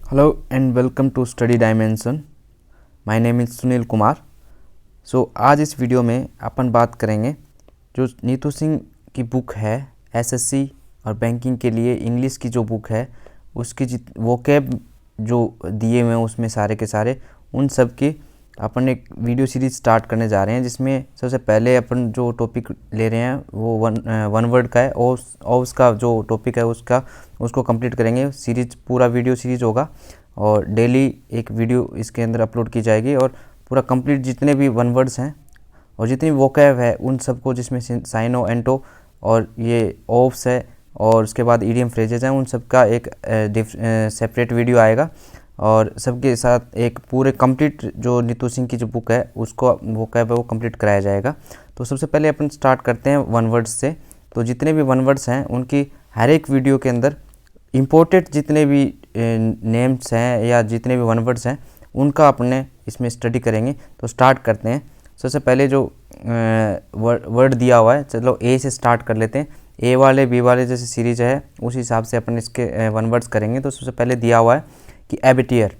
Hello and welcome to Study Dimension. My name is Sunil Kumar. आज इस video में अपन बात करेंगे जो नीतू सिंह की बुक है एसएससी और बैंकिंग के लिए इंग्लिश की जो बुक है उसकी वोकैब जो दिए हुए हैं उसमें सारे के सारे उन सब की अपन एक वीडियो सीरीज स्टार्ट करने जा रहे हैं, जिसमें सबसे पहले अपन जो टॉपिक ले रहे हैं वो वन वर्ड का है और उसका जो टॉपिक है उसको कंप्लीट करेंगे. सीरीज पूरा वीडियो सीरीज होगा और डेली एक वीडियो इसके अंदर अपलोड की जाएगी और पूरा कंप्लीट जितने भी वन वर्ड्स हैं और जितनी वोकैब है उन सबको, जिसमें साइनो एंटो और ये ऑफ्स है और उसके बाद ईडियम फ्रेजेज हैं, उन सब का एक सेपरेट वीडियो आएगा और सबके साथ एक पूरे कंप्लीट जो नीतू सिंह की जो बुक है उसको वोकैब है वो कंप्लीट कराया जाएगा. तो सबसे पहले अपन स्टार्ट करते हैं वन वर्ड्स से. तो जितने भी वन वर्ड्स हैं उनकी हर एक वीडियो के अंदर इम्पोर्टेंट जितने भी नेम्स हैं या जितने भी वन वर्ड्स हैं उनका अपने इसमें स्टडी करेंगे. तो स्टार्ट करते हैं. सबसे पहले जो वर्ड दिया हुआ है, चलो ए से स्टार्ट कर लेते हैं. ए वाले बी वाले जैसे सीरीज है उस हिसाब से अपन इसके वन वर्ड्स करेंगे. तो सबसे पहले दिया हुआ है कि एबिटियर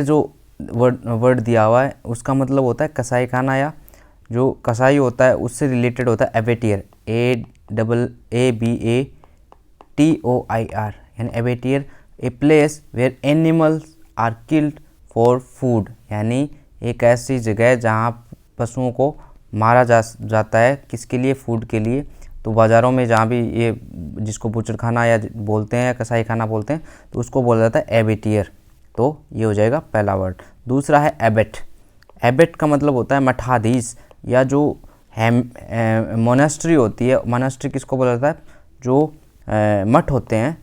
जो वर्ड दिया हुआ है उसका मतलब होता है कसाई खाना, या जो कसाई होता है उससे रिलेटेड होता है एबिटियर. AABATOIR यानी abattoir a place where animals are killed for food, यानी एक ऐसी जगह जहाँ पशुओं को मारा जाता है किसके लिए, फूड के लिए. तो बाज़ारों में जहाँ भी ये जिसको बुचर खाना या बोलते हैं या कसाई खाना बोलते हैं तो उसको बोला जाता है एबिटियर. तो ये हो जाएगा पहला वर्ड. दूसरा है एबेट. एबेट का मतलब होता है मठाधीश, या जो मोनेस्ट्री होती है. मोनेस्ट्री किसको बोला जाता है, जो मठ होते हैं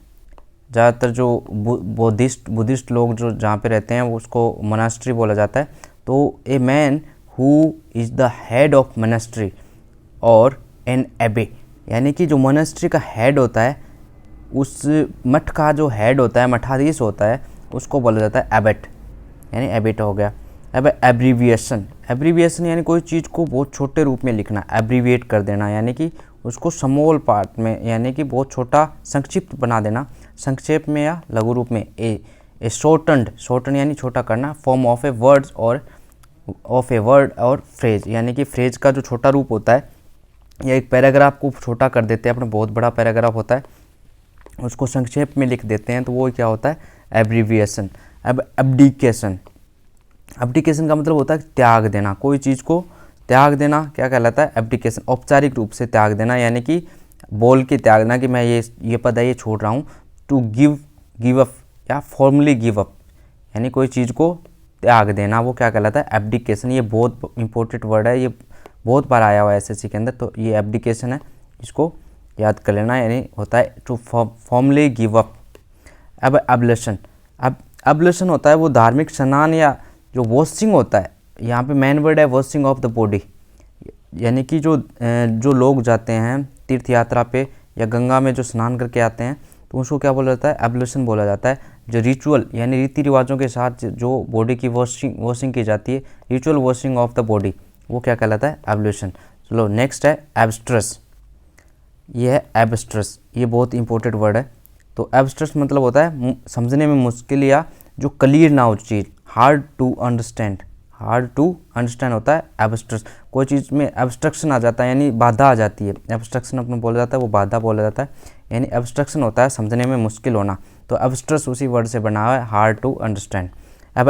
ज़्यादातर जो बुद्धिस्ट लोग जो जहाँ पे रहते हैं उसको मोनेस्ट्री बोला जाता है. तो a man who is the head of monastery और एन एबे, यानी कि जो मोनेस्ट्री का हेड होता है उस मठ का जो हेड होता है, मठाधीश होता है, उसको बोला जाता है एबेट, यानी एबेट हो गया. अब एब्रीविएशन यानी कोई चीज़ को बहुत छोटे रूप में लिखना, एब्रीविएट कर देना, यानी कि उसको स्मॉल पार्ट में यानी कि बहुत छोटा संक्षिप्त बना देना, संक्षेप में या लघु रूप में. ए शॉर्टन यानी छोटा करना. फॉर्म ऑफ ए वर्ड्स और ऑफ ए वर्ड और फ्रेज, यानी कि फ्रेज का जो छोटा रूप होता है या एक पैराग्राफ को छोटा कर देते हैं अपने, बहुत बड़ा पैराग्राफ होता है उसको संक्षेप में लिख देते हैं, तो वो क्या होता है एब्रीविएशन. अब एब्डिकेशन का मतलब होता है त्याग देना, कोई चीज़ को त्याग देना क्या कहलाता है, एब्डिकेशन. औपचारिक रूप से त्याग देना, यानी कि बोल के त्याग देना कि मैं ये पद है ये छोड़ रहा हूँ. टू गिव अप या फॉर्मली गिव अप, यानी कोई चीज़ को त्याग देना, वो क्या कहलाता है एब्डिकेशन. ये बहुत इंपॉर्टेंट वर्ड है, ये बहुत बार आया हुआ है एसएससी के अंदर. तो ये एब्डिकेशन है, इसको याद कर लेना, यानी होता है टू फॉर्मली गिव अप. अब एब्लेशन होता है वो धार्मिक स्नान या जो वॉशिंग होता है. यहाँ पे मेन वर्ड है वॉशिंग ऑफ द बॉडी, यानी कि जो लोग जाते हैं तीर्थ यात्रा पे या गंगा में जो स्नान करके आते हैं तो उसको क्या बोला जाता है, एब्लेशन बोला जाता है. जो रिचुअल यानी रीति रिवाजों के साथ जो बॉडी की वॉशिंग की जाती है, ritual washing of the body, वो क्या कहलाता है एब्लेशन. चलो नेक्स्ट है एब्स्ट्रस. ये है एब्स्ट्रस, ये बहुत इंपॉर्टेंट वर्ड है. तो एब्स्ट्रस मतलब होता है समझने में मुश्किल या जो क्लियर ना हो चीज़, हार्ड टू अंडरस्टैंड होता है एब्स्ट्रस. कोई चीज़ में एब्स्ट्रक्शन आ जाता है यानी बाधा आ जाती है, एब्स्ट्रक्शन अपने बोला जाता है वो बाधा बोला जाता है, यानी एब्स्ट्रक्शन होता है समझने में मुश्किल होना. तो एब्स्ट्रस उसी वर्ड से बना हुआ है, हार्ड टू अंडरस्टैंड. अब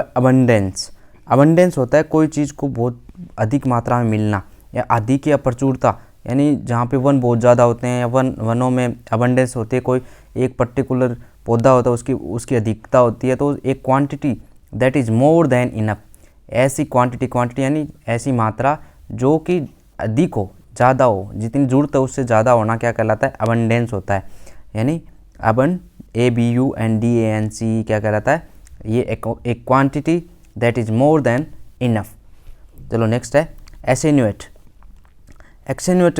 अबंडेंस होता है कोई चीज़ को बहुत अधिक मात्रा में मिलना या अधिक या प्रचुरता, यानी जहाँ पे वन बहुत ज़्यादा होते हैं या वनों में अबंडेंस होती है, कोई एक पर्टिकुलर पौधा होता है उसकी अधिकता होती है, तो एक quantity that is more than enough. ऐसी क्वांटिटी यानी ऐसी मात्रा जो कि अधिक हो, ज़्यादा हो, जितनी ज़रूरत है उससे ज़्यादा होना क्या कहलाता है अबंडेंस होता है. यानी ABUNDANC क्या कहलाता है, ये एक quantity that is more than enough. चलो नेक्स्ट है एसेन्यूएट.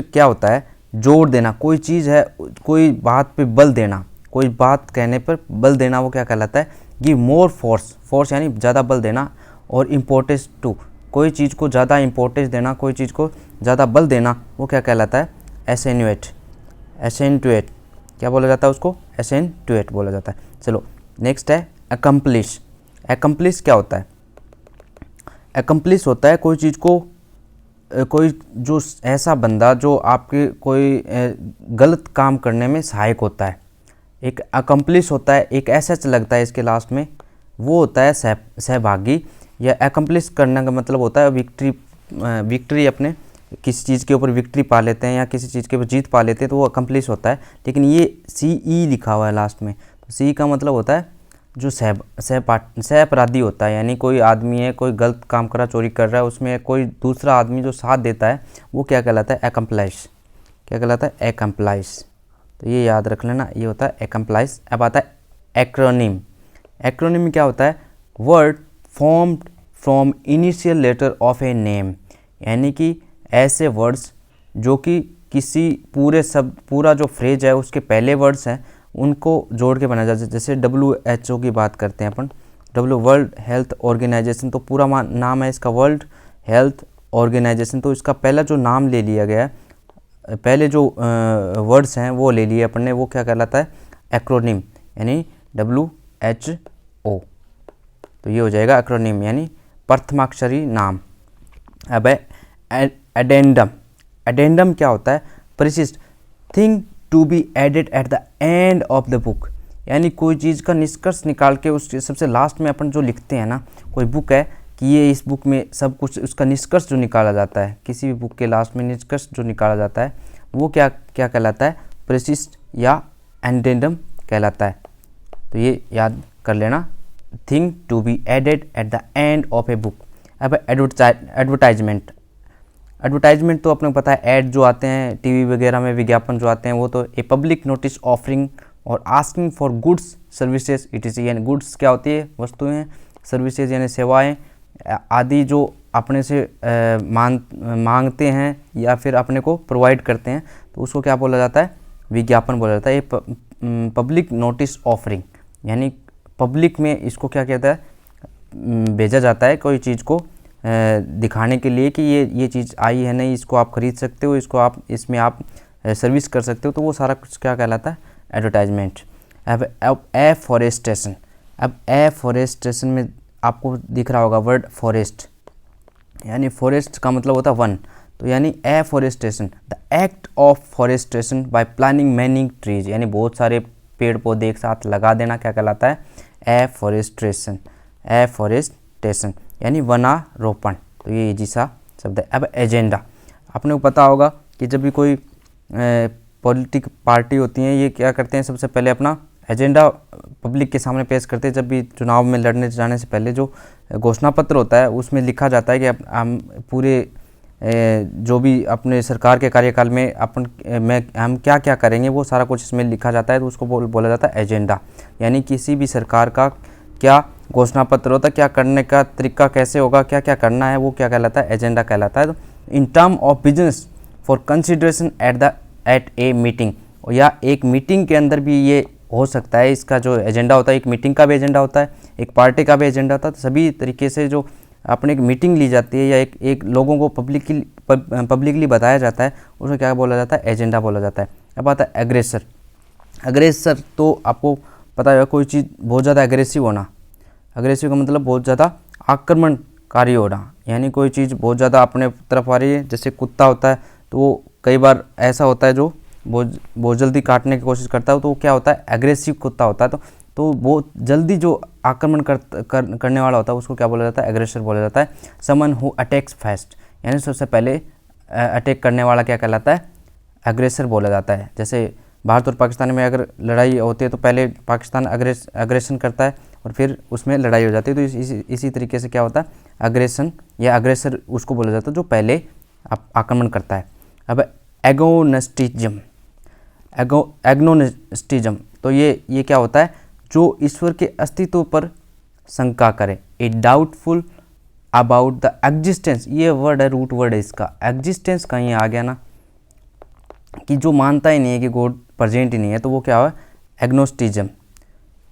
क्या होता है, जोर देना, कोई चीज़ है कोई बात पे बल देना, कोई बात कहने पर बल देना, वो क्या कहलाता है गिव मोर फोर्स यानी ज़्यादा बल देना. और इम्पोर्टेंस टू, कोई चीज़ को ज़्यादा इम्पोर्टेंस देना, कोई चीज़ को ज़्यादा बल देना, वो क्या कहलाता है एसेन्यूएट. क्या बोला जाता है उसको, एसेन्यूएट बोला जाता है. चलो नेक्स्ट है अकम्प्लिश। अकम्प्लिश क्या होता है? अकम्प्लिश होता है कोई चीज़ को कोई जो ऐसा बंदा जो आपके कोई गलत काम करने में सहायक होता है। एक अकम्प्लिश होता है, एक ऐसा लगता है इसके लास्ट में, वो होता है सहभागी। या अकम्प्लिश करने का मतलब होता है विक्ट्री अपने किसी चीज़ के ऊपर विक्ट्री पा लेते हैं या किसी चीज़ के ऊपर जीत पा लेते हैं, तो वो अकम्प्लिश होता है। लेकिन ये CE लिखा हुआ है लास्ट में, तो CE का मतलब होता है जो सहअपराधी होता है। यानी कोई आदमी है, कोई गलत काम कर रहा, चोरी कर रहा है, उसमें कोई दूसरा आदमी जो साथ देता है, वो क्या कहलाता है? अकम्प्लाइज। क्या कहलाता है? अकम्प्लाइज। तो ये याद रख लेना, ये होता है अकम्प्लाइज। अब आता है एक्रोनिम। एक्रोनिम क्या होता है? Word formed from initial letter of a name. यानी कि ऐसे वर्ड्स जो कि किसी पूरा जो फ्रेज है उसके पहले वर्ड्स हैं उनको जोड़ के बनाया जाता है। जैसे WHO की बात करते हैं अपन, वर्ल्ड हेल्थ ऑर्गेनाइजेशन, तो पूरा नाम है इसका वर्ल्ड हेल्थ ऑर्गेनाइजेशन। तो इसका पहला जो नाम ले लिया गया है, पहले जो वर्ड्स हैं वो ले लिए अपन ने, वो क्या कहलाता है? एक्रोनिम, यानी WHO। तो ये हो जाएगा एक्रोनिम, यानी प्रथमाक्षरी नाम। अब है एडेंडम। एडेंडम क्या होता है? परिशिष्ट, thing to be added at the end of the book. यानी कोई चीज़ का निष्कर्ष निकाल के उसके सबसे लास्ट में अपन जो लिखते हैं ना, कोई बुक है कि ये इस बुक में सब कुछ, उसका निष्कर्ष जो निकाला जाता है, किसी भी बुक के लास्ट में निष्कर्ष जो निकाला जाता है, वो क्या कहलाता है? परिशिष्ट या एडेंडम कहलाता है। तो ये याद कर लेना, thing to be added at the end of a book. अब एडवर्टाइजमेंट। एडवर्टाइजमेंट तो अपने को पता है, ऐड जो आते हैं टीवी वगैरह में, विज्ञापन जो आते हैं, वो तो ए पब्लिक नोटिस ऑफरिंग और asking for goods services etc। यानी गुड्स क्या होती है? वस्तुएं, सर्विसेज यानी सेवाएं आदि जो अपने से मांगते हैं या फिर अपने को प्रोवाइड करते हैं, तो उसको क्या बोला जाता है? विज्ञापन बोला जाता है। ये पब्लिक नोटिस ऑफरिंग, यानी पब्लिक में इसको क्या कहता है? भेजा जाता है कोई चीज़ को दिखाने के लिए कि ये चीज़ आई है, नहीं, इसको आप खरीद सकते हो, इसको आप इसमें आप सर्विस कर सकते हो, तो वो सारा कुछ क्या कहलाता है? एडवर्टाइजमेंट। अब एफॉरेस्टेशन। अब एफॉरेस्टेशन में आपको दिख रहा होगा वर्ड फॉरेस्ट, यानी फॉरेस्ट का मतलब होता है वन। तो यानी afforestation, the act of forestation bye planting many trees, यानी बहुत सारे पेड़ पौधे एक साथ लगा देना, क्या कहलाता है? एफॉरेस्टेशन। एफॉरेस्टेशन यानी वनारोपण। तो ये इजी सा शब्द है। अब एजेंडा, आपने को पता होगा कि जब भी कोई पॉलिटिक पार्टी होती हैं, ये क्या करते हैं? सबसे पहले अपना एजेंडा पब्लिक के सामने पेश करते हैं। जब भी चुनाव में लड़ने जाने से पहले जो घोषणा पत्र होता है उसमें लिखा जाता है कि हम पूरे जो भी अपने सरकार के कार्यकाल में हम क्या क्या करेंगे, वो सारा कुछ इसमें लिखा जाता है। तो उसको बोला जाता है एजेंडा। यानी किसी भी सरकार का क्या घोषणा पत्र होता है, क्या करने का तरीका कैसे होगा, क्या क्या करना है, वो क्या कहलाता है? एजेंडा कहलाता है। तो in term of business for consideration at a meeting, या एक मीटिंग के अंदर भी ये हो सकता है। इसका जो एजेंडा होता है, एक मीटिंग का भी एजेंडा होता है, एक पार्टी का भी एजेंडा होता है। तो सभी तरीके से जो अपने एक मीटिंग ली जाती है या एक लोगों को पब्लिकली बताया जाता है, उसको क्या बोला जाता है? एजेंडा बोला जाता है। अब आता है एग्रेसर। एग्रेसर तो आपको पता है, कोई चीज़ बहुत ज़्यादा एग्रेसिव होना। एग्रेसिव का मतलब बहुत ज़्यादा आक्रमणकारी होना, यानी कोई चीज़ बहुत ज़्यादा अपने तरफ आ रही है। जैसे कुत्ता होता है, तो वो कई बार ऐसा होता है जो बहुत जल्दी काटने की कोशिश करता है, तो वो क्या होता है? एग्रेसिव कुत्ता होता है। तो बहुत जल्दी जो आक्रमण करने वाला होता है, उसको क्या बोला जाता है? एग्रेसर बोला जाता है। समन हु अटैक्स फर्स्ट, यानी सबसे पहले अटैक करने वाला क्या कहलाता है? एग्रेसर बोला जाता है। जैसे भारत और पाकिस्तान में अगर लड़ाई होती है तो पहले पाकिस्तान अग्रेशन करता है और फिर उसमें लड़ाई हो जाती है। तो इसी तरीके से क्या होता है? अग्रेशन या अग्रेसर उसको बोला जाता है जो पहले आक्रमण करता है। अब एगोनिस्टिज्म। एग्नोस्टिज्म, तो ये क्या होता है? जो ईश्वर के अस्तित्व पर शंका करे। ए डाउटफुल अबाउट द एग्जिस्टेंस, ये वर्ड है, रूट वर्ड है इसका। एग्जिस्टेंस कहीं आ गया ना, कि जो मानता ही नहीं है कि गॉड प्रेजेंट ही नहीं है, तो वो क्या हुआ? एग्नोस्टिज्म।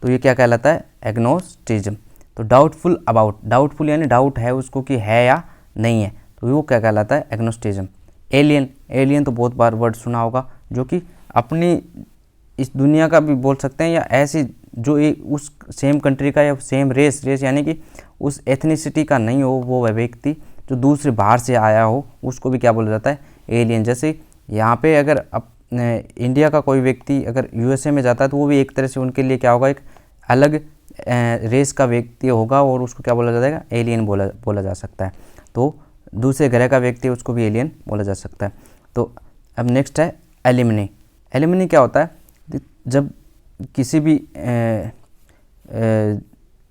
तो ये क्या कहलाता है? एग्नोस्टिज्म। तो डाउटफुल अबाउट, डाउटफुल यानी डाउट है उसको कि है या नहीं है, तो वो क्या कहलाता है? एग्नोस्टिज्म। एलियन, एलियन तो बहुत बार वर्ड सुना होगा, जो कि अपनी इस दुनिया का भी बोल सकते हैं या ऐसी जो एक उस सेम कंट्री का या सेम रेस यानी कि उस एथनिसिटी का नहीं हो, वो व्यक्ति जो दूसरे बाहर से आया हो, उसको भी क्या बोला जाता है, एलियन। जैसे यहाँ पे अगर इंडिया का कोई व्यक्ति अगर यूएसए में जाता है तो वो भी एक तरह से उनके लिए क्या होगा, एक अलग रेस का व्यक्ति होगा और उसको क्या बोला जाएगा, एलियन बोला जा सकता है। तो दूसरे ग्रह का व्यक्ति उसको भी एलियन बोला जा सकता है। तो अब नेक्स्ट है एलिमनी। एलिमनी क्या होता है, जब किसी भी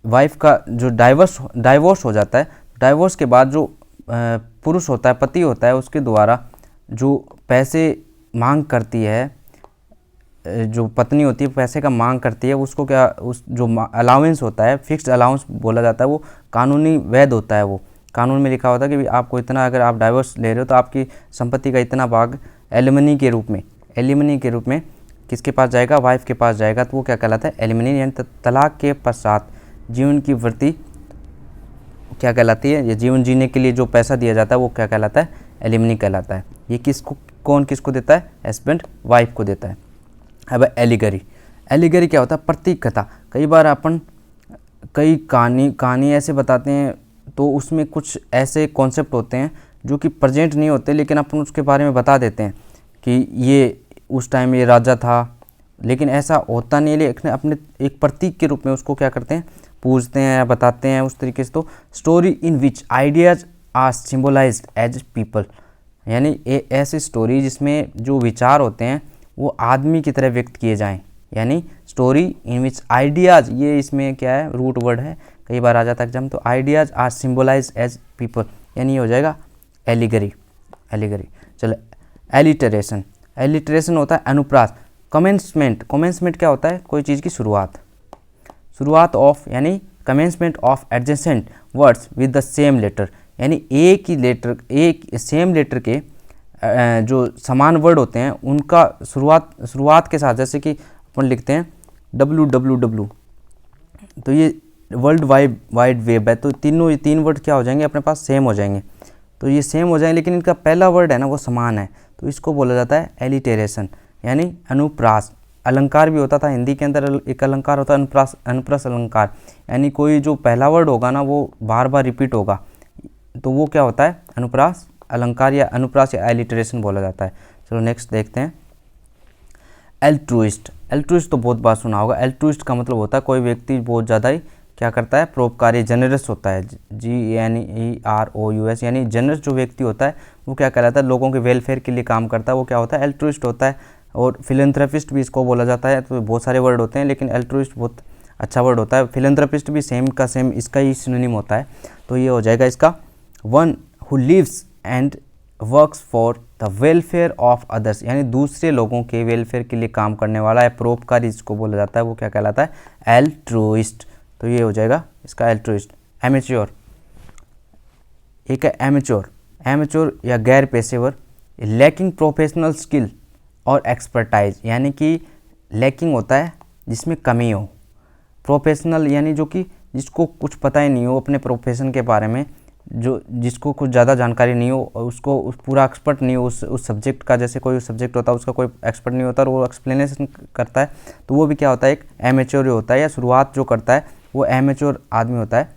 वाइफ का जो डाइवोर्स हो जाता है, डाइवोर्स के बाद जो पुरुष होता है, पति होता है, उसके द्वारा जो पैसे मांग करती है, जो पत्नी होती है पैसे का मांग करती है, उसको क्या, उस जो अलाउंस होता है, फिक्स्ड अलाउंस बोला जाता है, वो कानूनी वैध होता है। वो कानून में लिखा होता है कि आपको इतना, अगर आप डाइवोर्स ले रहे हो तो आपकी संपत्ति का इतना भाग एलिमनी के रूप में किसके पास जाएगा, वाइफ के पास जाएगा। तो वो क्या कहलाता है, एलिमनी, यानी तलाक के पश्चात जीवन की वृत्ति क्या कहलाती है, ये जीवन जीने के लिए जो पैसा दिया जाता है वो क्या कहलाता है, एलिमनी कहलाता है। ये कौन किसको देता है, हस्बैंड वाइफ को देता है। अब एलिगरी क्या होता है, प्रतीक कथा। कई बार अपन कई कहानी ऐसे बताते हैं तो उसमें कुछ ऐसे कॉन्सेप्ट होते हैं जो कि प्रेजेंट नहीं होते, लेकिन अपन उसके बारे में बता देते हैं कि ये उस टाइम ये राजा था, लेकिन ऐसा होता नहीं है। लेकिन अपने एक प्रतीक के रूप में उसको क्या करते हैं, पूछते हैं या बताते हैं उस तरीके से। तो story in which ideas are symbolized as people, यानी ऐसी स्टोरी जिसमें जो विचार होते हैं वो आदमी की तरह व्यक्त किए जाएं, यानी स्टोरी इन विच आइडियाज, ये इसमें क्या है, रूट वर्ड है, कई बार आ जाता है एग्जाम। तो ideas are symbolize as people, यानी ये हो जाएगा एलिगरी। चलो एलिटरेशन होता है अनुप्रास। कमेंसमेंट क्या होता है, कोई चीज़ की शुरुआत ऑफ, यानी commencement of adjacent words with the same letter, यानी एक सेम लेटर के जो समान वर्ड होते हैं उनका शुरुआत के साथ, जैसे कि अपन लिखते हैं www, तो ये वर्ल्ड वाइड वेब है, तो तीन वर्ड क्या हो जाएंगे, अपने पास सेम हो जाएंगे। तो ये सेम हो जाएंगे, लेकिन इनका पहला वर्ड है ना वो समान है, तो इसको बोला जाता है एलिटेरेशन, यानी अनुप्रास। अलंकार भी होता था हिंदी के अंदर, एक अलंकार होता है अनुप्रास अलंकार, यानी कोई जो पहला वर्ड होगा ना वो बार बार रिपीट होगा, तो वो क्या होता है, अनुप्रास अलंकार या अनुप्रास या एलिटरेशन बोला जाता है। चलो नेक्स्ट देखते हैं, एल्ट्रुइस्ट तो बहुत बार सुना होगा। एल्ट्रुइस्ट का मतलब होता है कोई व्यक्ति बहुत ज़्यादा ही क्या करता है, परोपकारी, जेनरस होता है, GENEROUS, यानी जेनरस जो व्यक्ति होता है वो क्या कहलाता है, लोगों के वेलफेयर के लिए काम करता है, वो क्या होता है, एल्ट्रुइस्ट होता है। और फिलेंथ्रेपिस्ट भी इसको बोला जाता है। तो बहुत सारे वर्ड होते हैं, लेकिन एल्ट्रुइस्ट बहुत अच्छा वर्ड होता है। फिलेंथ्रेपिस्ट भी सेम इसका ही सिनोनिम होता है। तो ये हो जाएगा इसका, one who lives and works for the welfare of others, यानी दूसरे लोगों के वेलफेयर के लिए काम करने वाला है, परोपकारी जिसको बोला जाता है, वो क्या कहलाता है, एल्ट्रुइस्ट। तो ये हो जाएगा इसका एल्ट्रुइस्ट। एमेच्योर, एक है एमेच्योर या गैर पेशेवर, लैकिंग प्रोफेशनल स्किल और एक्सपर्टाइज, यानी कि लैकिंग होता है जिसमें कमी हो, प्रोफेशनल यानी जो कि जिसको कुछ पता ही नहीं हो अपने प्रोफेशन के बारे में, जो जिसको कुछ ज़्यादा जानकारी नहीं हो, उसको पूरा एक्सपर्ट नहीं हो उस सब्जेक्ट का, जैसे कोई सब्जेक्ट होता है उसका कोई एक्सपर्ट नहीं होता और वो एक्सप्लेनेशन करता है, तो वो भी क्या होता है, एक एमेच्योर होता है, या शुरुआत जो करता है वो एमेच्योर आदमी होता है।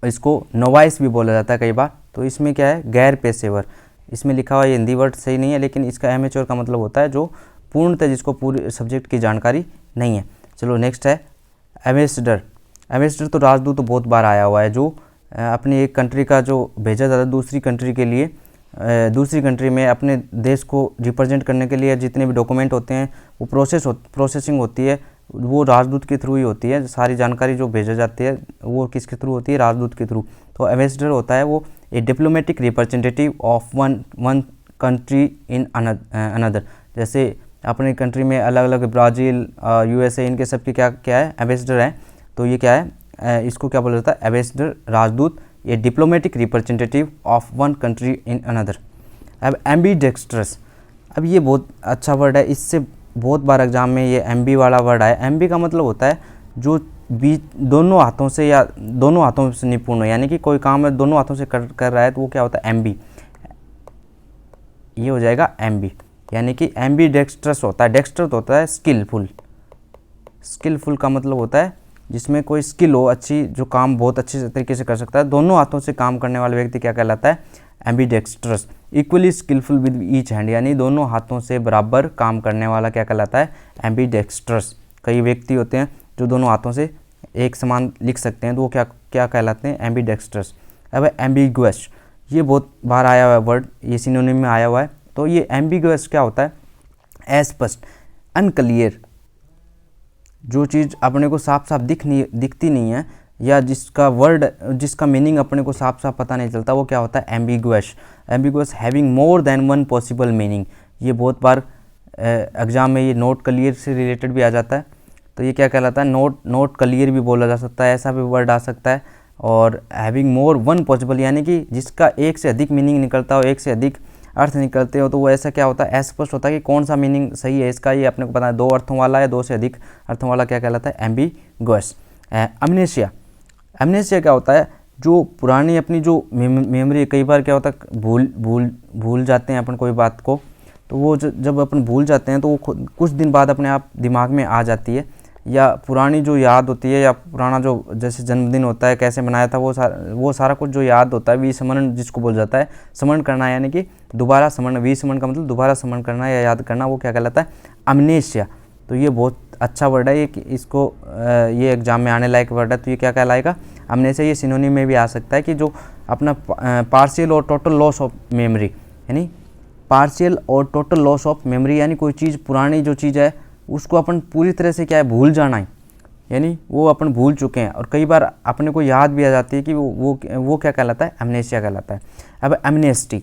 इसको नोवाइस भी बोला जाता है कई बार। तो इसमें क्या है, गैर पेशेवर, इसमें लिखा हुआ ये हिंदी वर्ड सही नहीं है, लेकिन इसका एमेच्योर का मतलब होता है जो पूर्णतः जिसको पूरे सब्जेक्ट की जानकारी नहीं है। चलो नेक्स्ट है एम्बेसडर। एम्बेसडर तो राजदूत तो बहुत बार आया हुआ है, जो अपनी एक कंट्री का जो भेजा जाता है दूसरी कंट्री के लिए, दूसरी कंट्री में अपने देश को रिप्रेजेंट करने के लिए जितने भी डॉक्यूमेंट होते हैं वो प्रोसेसिंग होती है, वो राजदूत के थ्रू ही होती है। सारी जानकारी जो भेजा जाती है वो किसके थ्रू होती है, राजदूत के थ्रू। तो एम्बेसडर होता है वो a diplomatic representative of one country in another, जैसे अपनी कंट्री में अलग अलग ब्राज़ील, USA, इनके सब के क्या है, एम्बेसडर है। तो ये क्या है, इसको क्या बोला जाता है, एम्बेसडर, राजदूत, ये diplomatic representative of one country in another. अब एम्बीडेक्स्ट्रस, अब ये बहुत अच्छा वर्ड है, इससे बहुत बार एग्जाम में ये एमबी वाला वर्ड आया। एमबी का मतलब होता है जो दोनों हाथों से या दोनों हाथों से निपुण हो, यानी कि कोई काम है दोनों हाथों से कर रहा है, तो वो क्या होता है, एमबी। ये हो जाएगा एमबी, यानी कि एम्बी डेक्स्ट्रस होता है। डेक्स्ट्रस होता है स्किलफुल, स्किलफुल का मतलब होता है जिसमें कोई स्किल हो अच्छी, जो काम बहुत अच्छे तरीके से कर सकता है। दोनों हाथों से काम करने वाला व्यक्ति क्या कहलाता है? Ambidextrous. Equally skillful with each hand, यानी दोनों हाथों से बराबर काम करने वाला क्या कहलाता है? एम्बीडेक्स्ट्रस। कई व्यक्ति होते हैं जो दोनों हाथों से एक समान लिख सकते हैं, तो वो क्या क्या कहलाते हैं? एम्बीडेक्स्ट्रस। अब एम्बिगुअस, ये बहुत बार आया हुआ है वर्ड, ये सिनोनिम में आया हुआ है। तो ये एम्बिगुअस क्या होता है? अस्पष्ट, अनक्लियर, जो चीज़ अपने को साफ साफ दिखती नहीं है, या जिसका मीनिंग अपने को साफ साफ पता नहीं चलता, वो क्या होता है? Ambiguous. Ambiguous having more than one possible meaning. ये बहुत बार एग्जाम में ये नॉट क्लियर से रिलेटेड भी आ जाता है, तो ये क्या कहलाता है? नॉट क्लियर भी बोला जा सकता है, ऐसा भी वर्ड आ सकता है। और हैविंग मोर वन पॉसिबल, यानी कि जिसका एक से अधिक मीनिंग निकलता हो, एक से अधिक अर्थ निकलते हो, तो वो ऐसा क्या होता है? अस्पष्ट होता है कि कौन सा मीनिंग सही है इसका, ये अपने को पता है। दो अर्थों वाला है, दो से अधिक अर्थों वाला क्या कहलाता है? एम्बिगुअस। अमनेशिया, अमनेशिया क्या होता है? जो पुरानी अपनी जो मेमोरी, कई बार क्या होता है भूल जाते हैं अपन कोई बात को, तो वो जब अपन भूल जाते हैं तो वो कुछ दिन बाद अपने आप दिमाग में आ जाती है, या पुरानी जो याद होती है, या पुराना जो जैसे जन्मदिन होता है कैसे मनाया था, वो सारा कुछ जो याद होता है, विस्मरण जिसको बोल जाता है। स्मरण करना यानी कि दोबारा स्मरण, विस्मरण का मतलब दोबारा स्मरण करना या याद करना, वो क्या कहलाता है? अमनेशिया। तो ये बहुत अच्छा वर्ड है, ये इसको ये एग्जाम में आने लायक वर्ड है, तो ये क्या कहलाएगा? अमनेशिया। ये सिनोनिम में भी आ सकता है कि जो अपना पार्शियल और टोटल लॉस ऑफ मेमोरी, यानी पार्शियल और टोटल लॉस ऑफ मेमोरी, यानी कोई चीज़ पुरानी जो चीज़ है उसको अपन पूरी तरह से क्या है? भूल जाना है, यानी वो अपन भूल चुके हैं, और कई बार अपने को याद भी आ जाती है कि वो क्या कहलाता है? अमनेशिया कहलाता है। अब एमनेस्टी,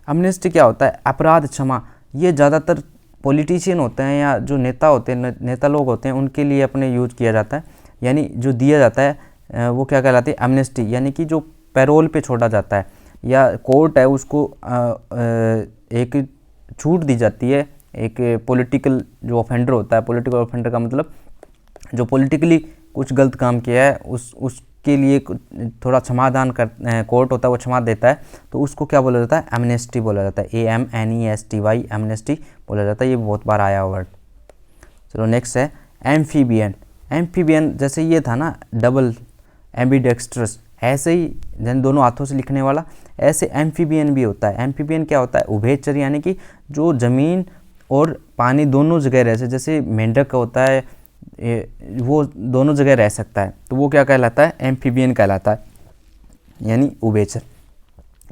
अमनेस्टी क्या होता है? अपराध क्षमा। ये ज़्यादातर पॉलिटिशियन होते हैं या जो नेता होते हैं, नेता लोग होते हैं, उनके लिए अपने यूज किया जाता है, यानी जो दिया जाता है वो क्या कहलाती है? एमनेस्टी, यानी कि जो पैरोल पे छोड़ा जाता है, या कोर्ट है उसको एक छूट दी जाती है। एक पॉलिटिकल जो ऑफेंडर होता है, पॉलिटिकल ऑफेंडर का मतलब जो पॉलिटिकली कुछ गलत काम किया है, उसके लिए थोड़ा क्षमादान कोर्ट होता है, वो क्षमा देता है, तो उसको क्या बोला जाता है? एमनेस्टी बोला जाता है। AMNESTY, एमनेस्टी बोला जाता है। ये बहुत बार आया वर्ड। चलो नेक्स्ट है एम्फीबियन। एम्फीबियन जैसे ये था ना डबल एम्बीडेक्स्ट्रस, ऐसे ही दोनों हाथों से लिखने वाला, ऐसे एम्फीबियन भी होता है। एम्फीबियन क्या होता है? उभयचर, यानी कि जो ज़मीन और पानी दोनों जगह रह सकता है। जैसे मेंढक होता है, वो दोनों जगह रह सकता है, तो वो क्या कहलाता है? एम्फीबियन कहलाता है, यानी उभयचर।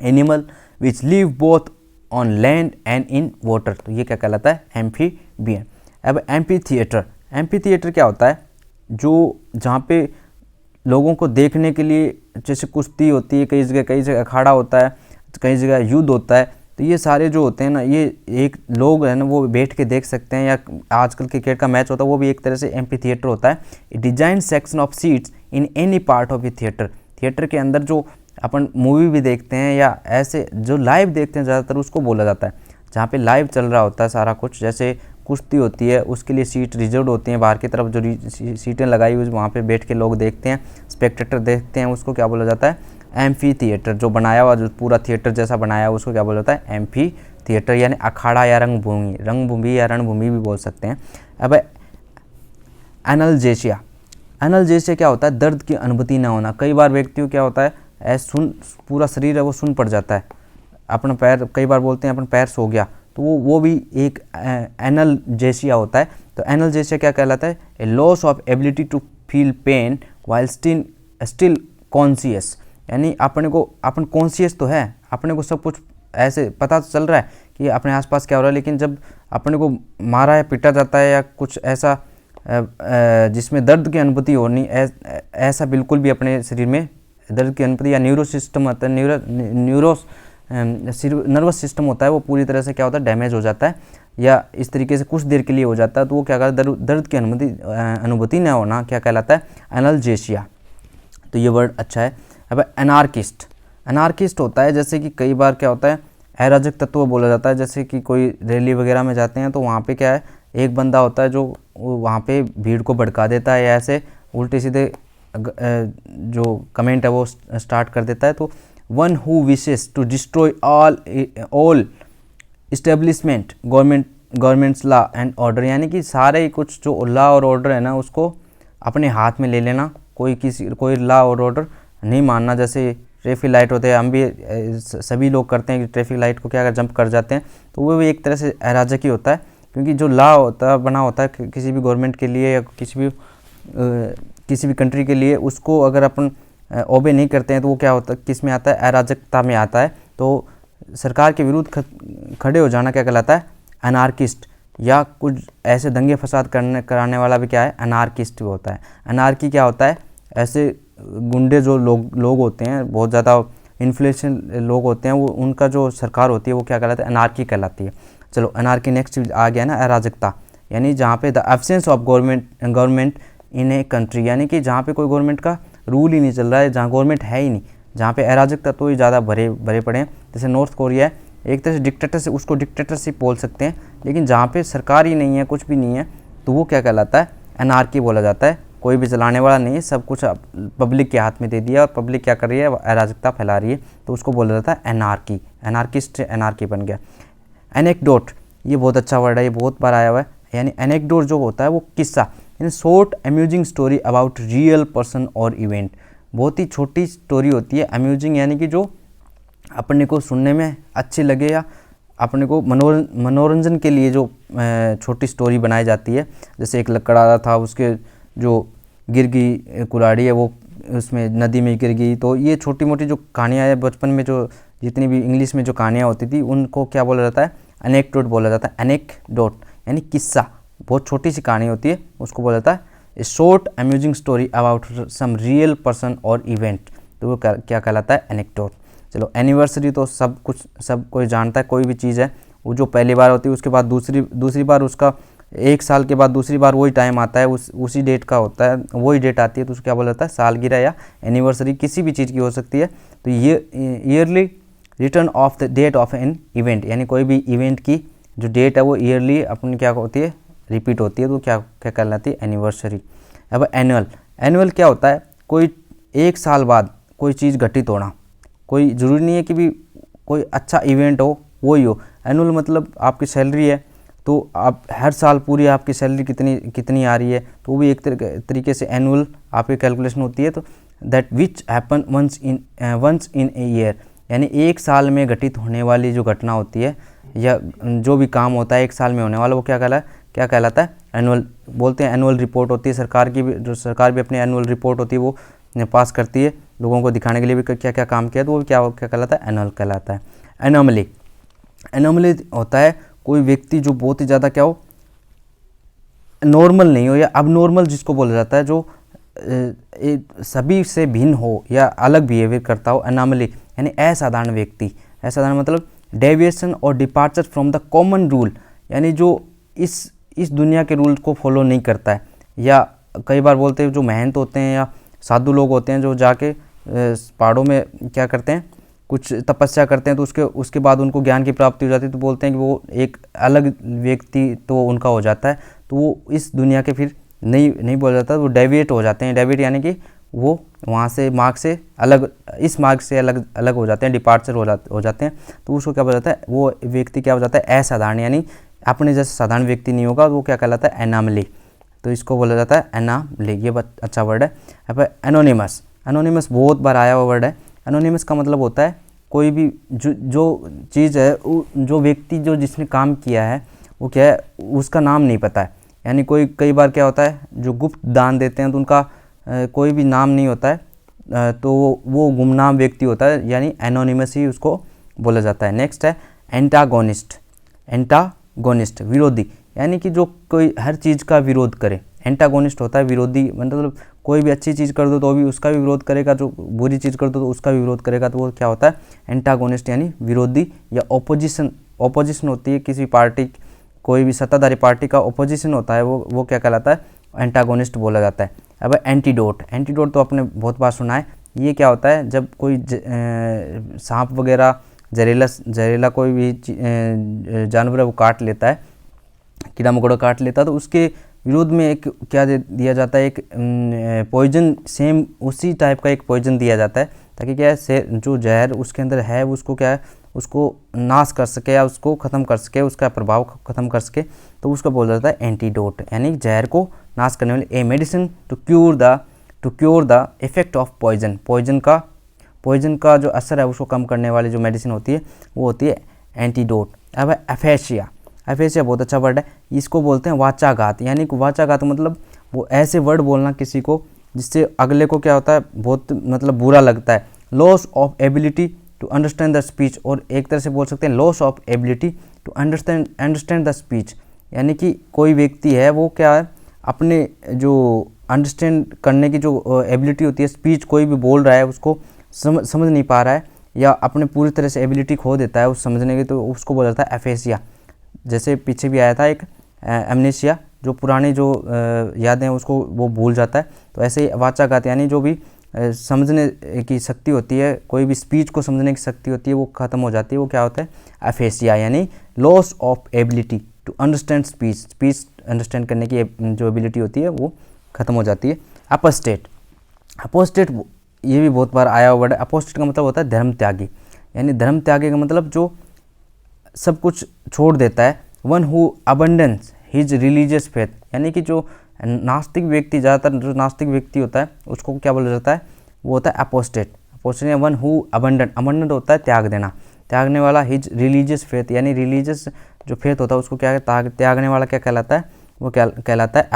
Animal which live both on land and in water, तो ये क्या कहलाता है? एम्फीबियन। अब एम्फी थिएटर, एम्फी थिएटर क्या होता है? जो जहाँ पे लोगों को देखने के लिए, जैसे कुश्ती होती है, कई जगह अखाड़ा होता है, कई जगह युद्ध होता है, तो ये सारे जो होते हैं ना, ये एक लोग है ना वो बैठ के देख सकते हैं, या आजकल क्रिकेट का मैच होता है वो भी एक तरह से एम्फी थिएटर होता है। Design section of seats in any part of A theatre, theatre के अंदर जो अपन मूवी भी देखते हैं या ऐसे जो लाइव देखते हैं ज़्यादातर, उसको बोला जाता है। जहाँ पे लाइव चल रहा होता है सारा कुछ, जैसे कुश्ती होती है उसके लिए सीट रिजर्व होती हैं, बाहर की तरफ जो सीटें लगाई हुई वहाँ पे बैठ के लोग देखते हैं, स्पेक्टेटर देखते हैं, उसको क्या बोला जाता है? Amphi theatre. जो बनाया हुआ, जो पूरा थिएटर जैसा बनाया हुआ, उसको क्या बोला जाता है? एम्फी थिएटर, यानी अखाड़ा या रंगभूमि या रणभूमि भी बोल सकते हैं। अब एनाल्जेशिया, एनाल्जेशिया क्या होता है? दर्द की अनुभूति न होना। कई बार व्यक्तियों क्या होता है, पूरा शरीर है वो सुन पड़ जाता है, अपना पैर, कई बार बोलते हैं अपन पैर सो गया, तो वो भी एक एनाल्जेशिया होता है। तो एनाल्जेशिया क्या कहलाता है? A loss of ability to feel pain while still conscious, यानी अपन कॉन्शियस तो है, अपने को सब कुछ ऐसे पता तो चल रहा है कि अपने आसपास क्या हो रहा है, लेकिन जब अपने को मारा है, पिटा जाता है, या कुछ ऐसा जिसमें दर्द की अनुभूति होनी, ऐसा बिल्कुल भी अपने शरीर में दर्द की अनुभूति, या न्यूरो सिस्टम होता है, नर्वस सिस्टम होता है, वो पूरी तरह से क्या होता है? डैमेज हो जाता है, या इस तरीके से कुछ देर के लिए हो जाता है, तो वो क्या कहता है? दर्द की अनुभूति न होना क्या कहलाता है? एनाल्जेशिया। तो ये वर्ड अच्छा है। अब एनार्किस्ट, एनार्किस्ट होता है जैसे कि कई बार क्या होता है? अराजक तत्व बोला जाता है। जैसे कि कोई रैली वगैरह में जाते हैं तो वहाँ पे क्या है, एक बंदा होता है जो वहाँ पे भीड़ को भड़का देता है, या ऐसे उल्टे सीधे जो कमेंट है वो स्टार्ट कर देता है। तो one who wishes to destroy all establishment government governments law and order, यानी कि सारे कुछ जो लॉ और ऑर्डर है ना उसको अपने हाथ में ले लेना, कोई लॉ और ऑर्डर नहीं मानना। जैसे ट्रैफिक लाइट होते हैं, हम भी सभी लोग करते हैं कि ट्रैफिक लाइट को क्या अगर जंप कर जाते हैं तो वो भी एक तरह से अराजक ही होता है, क्योंकि जो लॉ होता है बना होता है किसी भी गवर्नमेंट के लिए या किसी भी कंट्री के लिए, उसको अगर अपन ओबे नहीं करते हैं तो वो क्या होता है, किस में आता है, अराजकता में आता है। तो सरकार के विरुद्ध खड़े हो जाना क्या कहलाता है, अनार्किस्ट, या कुछ ऐसे दंगे फसाद कराने वाला भी क्या है, अनार्किस्ट भी होता है। अनार्की क्या होता है, ऐसे गुंडे जो लोग होते हैं, बहुत ज़्यादा इन्फ्लुएंशियल लोग होते हैं, वो उनका जो सरकार होती है वो क्या कहलाता है, अनार्की कहलाती है। चलो अनार्की नेक्स्ट आ गया ना, अराजकता, यानी जहाँ पे the absence of government in a country, यानी कि जहाँ पे कोई गवर्नमेंट का रूल ही नहीं चल रहा है, जहाँ गवर्नमेंट है ही नहीं, जहाँ पे अराजकता तो ही ज़्यादा भरे पड़े हैं। जैसे नॉर्थ कोरिया है, एक तरह से डिक्टेटर से उसको डिक्टेटरशिप बोल सकते हैं, लेकिन जहाँ पे सरकार ही नहीं है, कुछ भी नहीं है, तो वो क्या कहलाता है, अनार्की बोला जाता है। कोई भी चलाने वाला नहीं है, सब कुछ पब्लिक के हाथ में दे दिया और पब्लिक क्या कर रही है, अराजकता फैला रही है, तो उसको बोला जाता है एनार्की। एनार्किस्ट एनार्की बन गया। एनेक्डोट, ये बहुत अच्छा वर्ड है, ये बहुत बार आया हुआ है। यानी एनेक्डोट जो होता है वो किस्सा, यानी short amusing story about real person और इवेंट। बहुत ही छोटी स्टोरी होती है, अम्यूजिंग यानी कि जो अपने को सुनने में अच्छी लगे या अपने को मनोरंजन के लिए जो छोटी स्टोरी बनाई जाती है। जैसे एक लकड़ा था, उसके जो गिर गई कुल्हाड़ी है वो उसमें नदी में गिर गई। तो ये छोटी मोटी जो कहानियाँ है बचपन में, जो जितनी भी इंग्लिश में जो कहानियाँ होती थी उनको क्या बोला जाता है, एनेक्डोट बोला जाता है। एनेक्डोट यानी किस्सा, बहुत छोटी सी कहानी होती है, उसको बोला जाता है short amusing story about some real person और इवेंट, तो वो क्या कहलाता है, एनेक्डोट। चलो एनिवर्सरी तो सब कोई जानता है, कोई भी चीज़ है वो जो पहली बार होती है उसके बाद दूसरी बार उसका 1 साल के बाद दूसरी बार वही टाइम आता है, उसी डेट का होता है, वही डेट आती है, तो उसको क्या बोला जाता है, सालगिरह या एनिवर्सरी किसी भी चीज़ की हो सकती है। तो ये yearly return of the date of an event, यानी कोई भी इवेंट की जो डेट है वो ईयरली अपनी क्या होती है, रिपीट होती है, तो क्या कहलाती है, एनिवर्सरी। अब एनुअल क्या होता है, कोई 1 साल बाद कोई चीज़ घटित होना, कोई ज़रूरी नहीं है कि भी कोई अच्छा इवेंट हो वही हो। एनुअल मतलब आपकी सैलरी है, तो आप हर साल पूरी आपकी सैलरी कितनी आ रही है, तो वो भी एक तरीके से एनुअल आपकी कैलकुलेशन होती है। तो that which happen once in a year, यानी 1 साल में घटित होने वाली जो घटना होती है या जो भी काम होता है 1 साल में होने वाला, वो क्या कहलाता है, एनुअल बोलते हैं। एनुअल रिपोर्ट होती है सरकार की भी, जो सरकार भी अपनी एनुअल रिपोर्ट होती है वो पास करती है लोगों को दिखाने के लिए भी क्या क्या काम किया, तो वो क्या कहलाता है, एनुअल कहलाता है। एनोमली होता है कोई व्यक्ति जो बहुत ही ज़्यादा क्या हो, नॉर्मल नहीं हो या अबनॉर्मल जिसको बोला जाता है, जो सभी से भिन्न हो या अलग बिहेवियर करता हो, एनोमली यानी असाधारण व्यक्ति। असाधारण मतलब डेविएशन और departure from the common rule, यानी जो इस दुनिया के रूल को फॉलो नहीं करता है, या कई बार बोलते हैं जो महंत होते हैं या साधु लोग होते हैं जो जाके पहाड़ों में क्या करते हैं, कुछ तपस्या करते हैं, तो उसके बाद उनको ज्ञान की प्राप्ति हो जाती है, तो बोलते हैं कि वो एक अलग व्यक्ति तो उनका हो जाता है, तो वो इस दुनिया के फिर नहीं बोला जाता, वो डेविएट हो जाते हैं। डेविएट यानी कि वो वहाँ से मार्ग से अलग, इस मार्ग से अलग हो जाते हैं, डिपार्चर हो जाते हैं, तो उसको क्या बोला जाता है, वो व्यक्ति क्या हो जाता है, असाधारण, यानी अपने जैसे साधारण व्यक्ति नहीं होगा, वो क्या कहलाता है, एनामली, तो इसको बोला जाता है एनामली। ये अच्छा वर्ड है। अब एनोनिमस, एनोनिमस बहुत बार आया हुआ वर्ड है। एनोनिमस का मतलब होता है कोई भी जो चीज़ है, जो व्यक्ति जो जिसने काम किया है वो क्या है, उसका नाम नहीं पता है। यानी कई बार क्या होता है, जो गुप्त दान देते हैं तो उनका कोई भी नाम नहीं होता है, तो वो गुमनाम व्यक्ति होता है, यानी एनोनिमस ही उसको बोला जाता है। नेक्स्ट है एंटागोनिस्ट। एंटागोनिस्ट विरोधी, यानी कि जो कोई हर चीज़ का विरोध करे। एंटागोनिस्ट होता है विरोधी, मतलब कोई भी अच्छी चीज़ कर दो तो भी उसका भी विरोध करेगा, जो बुरी चीज़ कर दो तो उसका भी विरोध करेगा, तो वो क्या होता है, एंटागोनिस्ट यानी विरोधी या ओपोजिशन होती है किसी पार्टी, कोई भी सत्ताधारी पार्टी का ओपोजिशन होता है, वो क्या कहलाता है, एंटागोनिस्ट बोला जाता है। अब एंटीडोट, एंटीडोट तो आपने बहुत बार सुना है। ये क्या होता है, जब कोई सांप वगैरह जहरीला कोई भी जानवर है वो काट लेता है, कीड़ा मकोड़ा काट लेता है, तो उसके विरोध में एक क्या दिया जाता है, एक पॉइजन, सेम उसी टाइप का एक पॉइजन दिया जाता है, ताकि क्या है, जो जहर उसके अंदर है उसको क्या है, उसको नाश कर सके या उसको ख़त्म कर सके, उसका प्रभाव ख़त्म कर सके, तो उसको बोला जाता है एंटीडोट, यानी जहर को नाश करने वाली। A medicine to cure the effect of poison का जो असर है उसको कम करने वाली जो मेडिसिन होती है वो होती है एंटीडोट। अब एफेसिया बहुत अच्छा वर्ड है, इसको बोलते हैं वाचाघात, यानी कि वाचाघात मतलब वो ऐसे वर्ड बोलना किसी को जिससे अगले को क्या होता है, बहुत मतलब बुरा लगता है। Loss of ability to understand the speech, और एक तरह से बोल सकते हैं loss of ability to understand the speech, यानी कि कोई व्यक्ति है वो क्या है, अपने जो अंडरस्टैंड करने की जो एबिलिटी होती है, स्पीच कोई भी बोल रहा है उसको समझ नहीं पा रहा है या अपने पूरी तरह से एबिलिटी खो देता है उस समझने की, तो उसको बोला जाता है एफेसिया। जैसे पीछे भी आया था एक एमनेसिया, जो पुरानी जो यादें हैं उसको वो भूल जाता है, तो ऐसे ही वाचाघात यानी जो भी समझने की शक्ति होती है, कोई भी स्पीच को समझने की शक्ति होती है वो ख़त्म हो जाती है, वो क्या होता है एफेसिया, यानी loss of ability to understand speech understand करने की जो एबिलिटी होती है वो ख़त्म हो जाती है। अपोस्टेट ये भी बहुत बार आया हुआ वर्ड है। अपोस्टेट का मतलब होता है धर्म त्यागी, यानी धर्म त्यागी का मतलब जो सब कुछ छोड़ देता है। One who abundance his religious faith, यानी कि जो नास्तिक व्यक्ति, ज़्यादातर जो नास्तिक व्यक्ति होता है उसको क्या बोला जाता है, वो होता है अपोस्टेट। वन हु अबंडेंट होता है त्याग देना, त्यागने वाला। हिज रिलीजियस फेथ, यानी रिलीजियस जो फेथ होता है उसको क्या त्यागने वाला क्या कहलाता है, वो क्या कहलाता है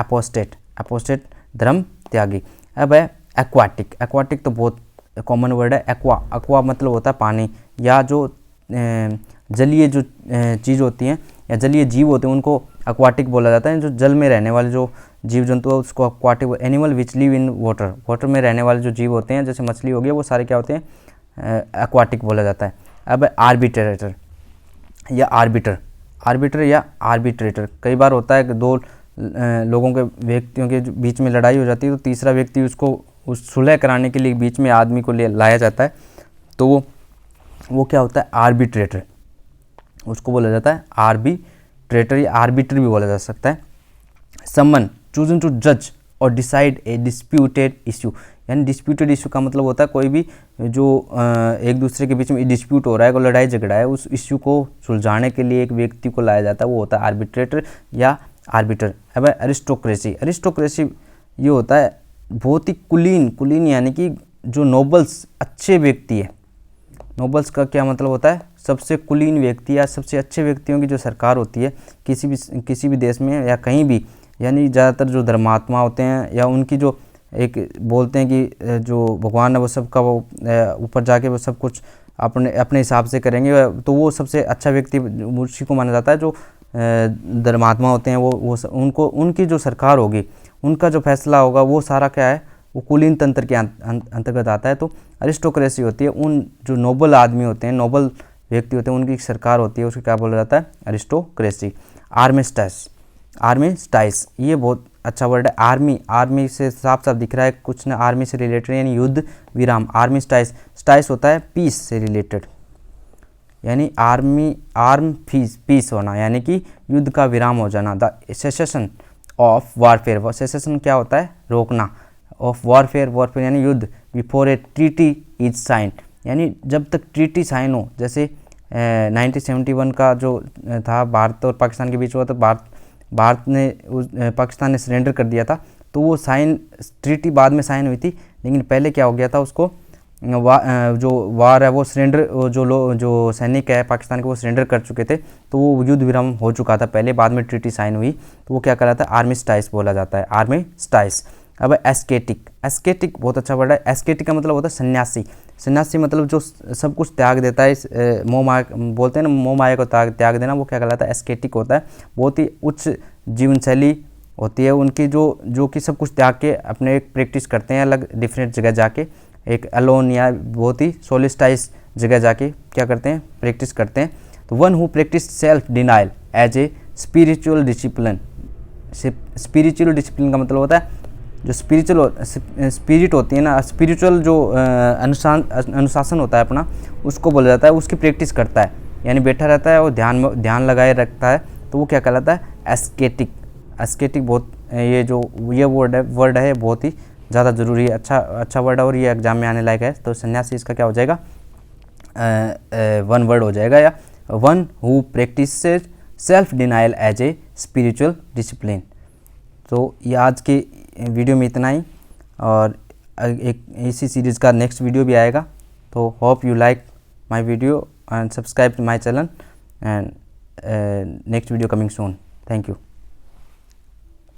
अपोस्टेट धर्म त्यागी। अब है एक्वाटिक तो बहुत कॉमन वर्ड है। एक्वा मतलब होता है पानी, या जो जलीय जो चीज़ होती हैं या जलीय जीव होते हैं उनको एक्वाटिक बोला जाता है। जो जल में रहने वाले जो जीव जंतु है उसको aquatic. Animal which live in water में रहने वाले जो जीव होते हैं, जैसे मछली हो गई, वो सारे क्या होते हैं एक्वाटिक बोला जाता है। अब आर्बिट्रेटर या आर्बिट्रेटर कई बार होता है कि दो लोगों के व्यक्तियों के बीच में लड़ाई हो जाती है, तो तीसरा व्यक्ति उसको उस सुलह कराने के लिए बीच में आदमी को लाया जाता है, तो वो क्या होता है आर्बिट्रेटर, उसको बोला जाता है आर्बिट्रेटर या आर्बिटर भी बोला जा सकता है। समन चूजन टू जज और डिसाइड ए डिस्प्यूटेड इश्यू, यानी डिस्प्यूटेड इश्यू का मतलब होता है कोई भी जो एक दूसरे के बीच में डिस्प्यूट हो रहा है, कोई लड़ाई झगड़ा है, उस इश्यू को सुलझाने के लिए एक व्यक्ति को लाया जाता है, वो होता है आर्बिट्रेटर या आर्बिटर। अब अरिस्टोक्रेसी ये होता है बहुत ही कुलीन यानी कि जो नोबल्स अच्छे व्यक्ति है। नोबल्स का क्या मतलब होता है, सबसे कुलीन व्यक्ति या सबसे अच्छे व्यक्तियों की जो सरकार होती है किसी भी देश में या कहीं भी, यानी ज़्यादातर जो धर्मात्मा होते हैं या उनकी जो एक बोलते हैं कि जो भगवान है वो सबका वो ऊपर जाके वो सब कुछ अपने हिसाब से करेंगे, तो वो सबसे अच्छा व्यक्ति उसी को माना जाता है। जो धर्मात्मा होते हैं वो उनको उनकी जो सरकार होगी, उनका जो फैसला होगा वो सारा क्या है, वो कुलीन तंत्र के अंतर्गत आता है। तो अरिस्टोक्रेसी होती है उन जो नोबल आदमी होते हैं, नोबल व्यक्ति होते हैं, उनकी सरकार होती है, उसको क्या बोला जाता है अरिस्टोक्रेसी। आर्मिस्टाइस ये बहुत अच्छा वर्ड है। आर्मी से साफ साफ दिख रहा है कुछ ना, आर्मी से रिलेटेड यानी युद्ध विराम। आर्मिस्टाइस होता है पीस से रिलेटेड, यानी पीस होना, यानी कि युद्ध का विराम हो जाना। The cessation of warfare, cessation क्या होता है रोकना, ऑफ वॉरफेयर यानी युद्ध। Before A treaty is sine, यानी जब तक ट्रीटी साइन हो, जैसे 1971 का जो था भारत और पाकिस्तान के बीच हुआ, तो भारत ने पाकिस्तान ने सरेंडर कर दिया था, तो वो ट्रीटी बाद में साइन हुई थी, लेकिन पहले क्या हो गया था, उसको जो वार है वो सरेंडर, जो सैनिक है पाकिस्तान के वो सरेंडर कर चुके थे, तो वो युद्ध विराम हो चुका था पहले, बाद में ट्रीटी साइन हुई, तो वो क्या कहलाता है आर्मिस्टाइस बोला जाता है, आर्मिस्टाइस। अब एस्केटिक बहुत अच्छा वर्ड है। एस्केटिक का मतलब होता है सन्यासी मतलब जो सब कुछ त्याग देता है, मोह माया बोलते हैं ना, मोह माया को त्याग देना, वो क्या कहलाता है एस्केटिक होता है। बहुत ही उच्च जीवन शैली होती है उनकी, जो कि सब कुछ त्याग के अपने एक प्रैक्टिस करते हैं अलग डिफरेंट जगह जाके, एक अलोन या बहुत ही सोलिस्टाइज जगह जाके क्या करते हैं प्रैक्टिस करते हैं। तो one who practice self denial as a spiritual discipline. Spiritual discipline का मतलब होता है जो स्पिरिट होती है ना, स्पिरिचुअल जो अनुशासन होता है अपना, उसको बोला जाता है, उसकी प्रैक्टिस करता है, यानी बैठा रहता है और ध्यान लगाए रखता है, तो वो क्या कहलाता है एस्केटिक। बहुत ये वर्ड है बहुत ही ज़्यादा ज़रूरी है, अच्छा वर्ड है और ये एग्जाम में आने लायक है। तो सन्यासी इसका क्या हो जाएगा वन वर्ड हो जाएगा, या one who practice self denial as a spiritual discipline. तो ये आज के वीडियो में इतना ही, और एक इसी सीरीज़ का नेक्स्ट वीडियो भी आएगा। तो hope you like my video and subscribe to my channel, and next video coming soon. Thank you.